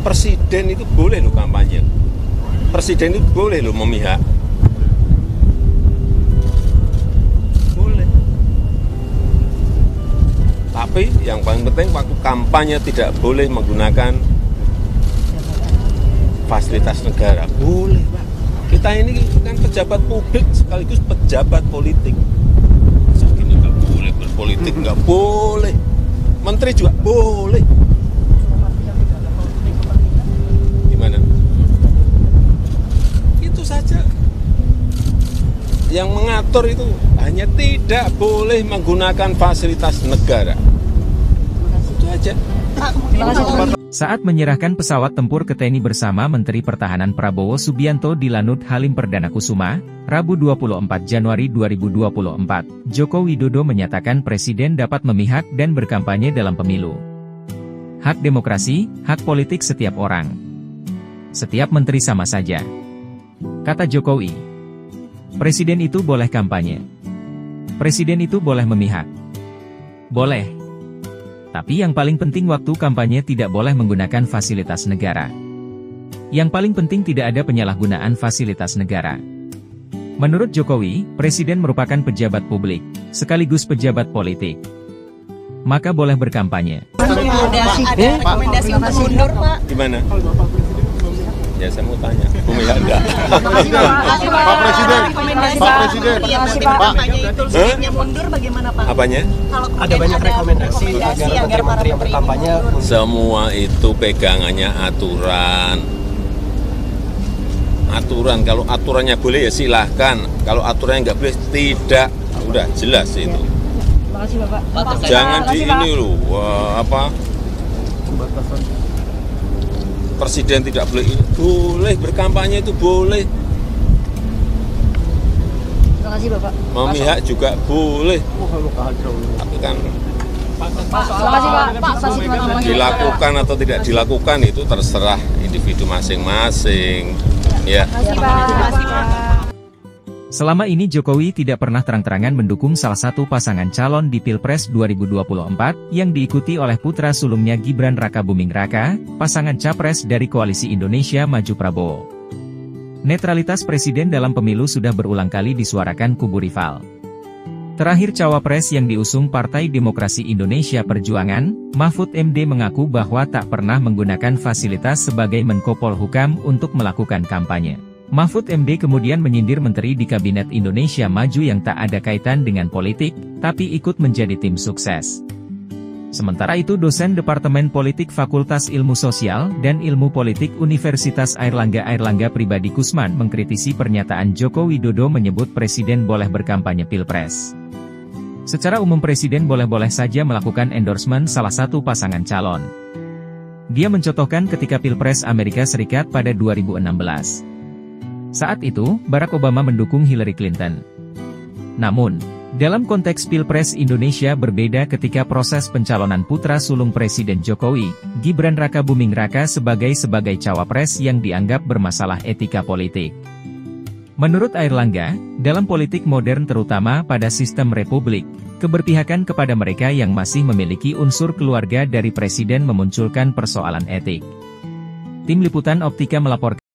Presiden itu boleh loh kampanye. Presiden itu boleh loh memihak. Boleh. Tapi yang paling penting waktu kampanye tidak boleh menggunakan fasilitas negara. Boleh, Pak. Kita ini kan pejabat publik sekaligus pejabat politik. Segini nggak boleh berpolitik, nggak boleh. Menteri juga boleh. Gimana? Itu saja. Yang mengatur itu hanya tidak boleh menggunakan fasilitas negara. Itu aja. Saat menyerahkan pesawat tempur ke TNI bersama Menteri Pertahanan Prabowo Subianto di Lanut Halim Perdana Kusuma, Rabu 24 Januari 2024, Joko Widodo menyatakan Presiden dapat memihak dan berkampanye dalam pemilu. Hak demokrasi, hak politik setiap orang. Setiap menteri sama saja. Kata Jokowi. Presiden itu boleh kampanye. Presiden itu boleh memihak. Boleh. Tapi yang paling penting waktu kampanye tidak boleh menggunakan fasilitas negara. Yang paling penting tidak ada penyalahgunaan fasilitas negara. Menurut Jokowi, Presiden merupakan pejabat publik, sekaligus pejabat politik. Maka boleh berkampanye. Ada rekomendasi untuk mundur, Pak? Gimana? Ya saya mau tanya. Memihak enggak? Pak Presiden. Pak Presiden. Kampanye itu sebaiknya mundur bagaimana, Pak? Apanya? Kalau Ada banyak rekomendasi agar menteri-menteri yang berkampanye. Semua itu pegangannya aturan. Aturan, kalau aturannya boleh ya silahkan. Kalau aturannya nggak boleh, tidak. Udah jelas itu. Terima kasih, Bapak. Jangan di ini loh, apa? Presiden tidak boleh ini. Boleh berkampanye itu boleh. Terima kasih, Bapak. Memihak juga boleh. Tapi kan dilakukan atau tidak dilakukan itu terserah individu masing-masing. Ya. Selama ini Jokowi tidak pernah terang-terangan mendukung salah satu pasangan calon di Pilpres 2024, yang diikuti oleh putra sulungnya Gibran Rakabuming Raka, pasangan capres dari Koalisi Indonesia Maju Prabowo. Netralitas Presiden dalam pemilu sudah berulang kali disuarakan kubu rival. Terakhir cawapres yang diusung Partai Demokrasi Indonesia Perjuangan, Mahfud MD mengaku bahwa tak pernah menggunakan fasilitas sebagai Menko Polhukam untuk melakukan kampanye. Mahfud MD kemudian menyindir menteri di Kabinet Indonesia Maju yang tak ada kaitan dengan politik, tapi ikut menjadi tim sukses. Sementara itu dosen Departemen Politik Fakultas Ilmu Sosial dan Ilmu Politik Universitas Airlangga Pribadi Kusman mengkritisi pernyataan Joko Widodo menyebut Presiden boleh berkampanye Pilpres. Secara umum Presiden boleh-boleh saja melakukan endorsement salah satu pasangan calon. Dia mencontohkan ketika Pilpres Amerika Serikat pada 2016. Saat itu, Barack Obama mendukung Hillary Clinton. Namun, dalam konteks Pilpres Indonesia berbeda ketika proses pencalonan putra sulung Presiden Jokowi, Gibran Rakabuming Raka sebagai cawapres yang dianggap bermasalah etika politik. Menurut Airlangga, dalam politik modern terutama pada sistem republik, keberpihakan kepada mereka yang masih memiliki unsur keluarga dari Presiden memunculkan persoalan etik. Tim Liputan Optika melaporkan.